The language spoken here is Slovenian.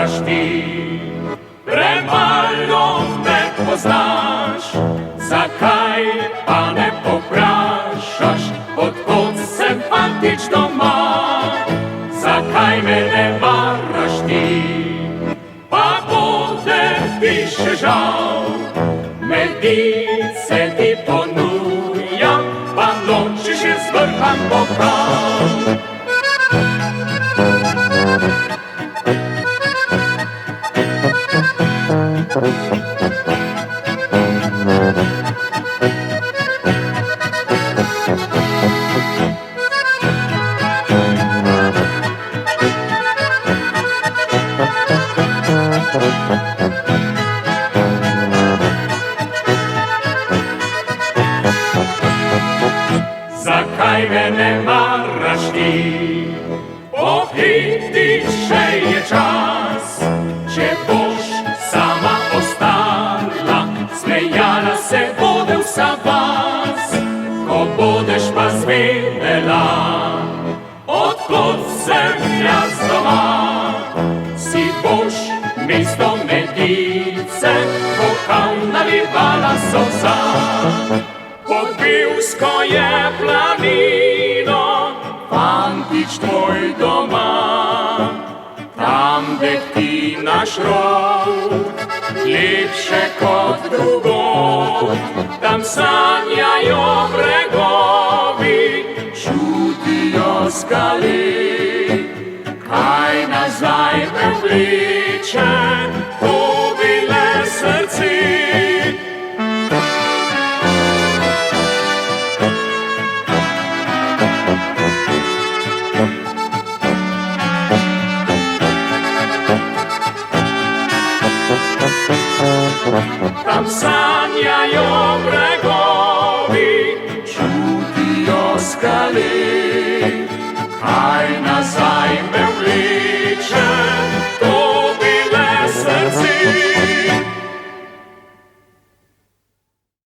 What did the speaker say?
maraš ti. Premalo me poznaš, zakaj pa ne poprašaš, odkot sem fantič doma, zakaj me ne maraš ti. Pa bode ti še žal, medice ti ponujam, pa noči že zvrham bokal. Zakaj me ne maraš ti? Pohiti še je čas, če boš sama ostala, smejala se bude vsa vas. Ko budeš pa zvedela, odkot sem jaz doma, si boš mesto medice bokal nalivala solza. Pod Bivsko je planino, fantič tvoj doma, tam dehti naš rod, lepše kot drugod. Tam sanjajo bregovi, čutijo skali, kaj nazaj me vleče, to bile srci. Tam sanjajo bregovi, čutijo skali, kaj nazaj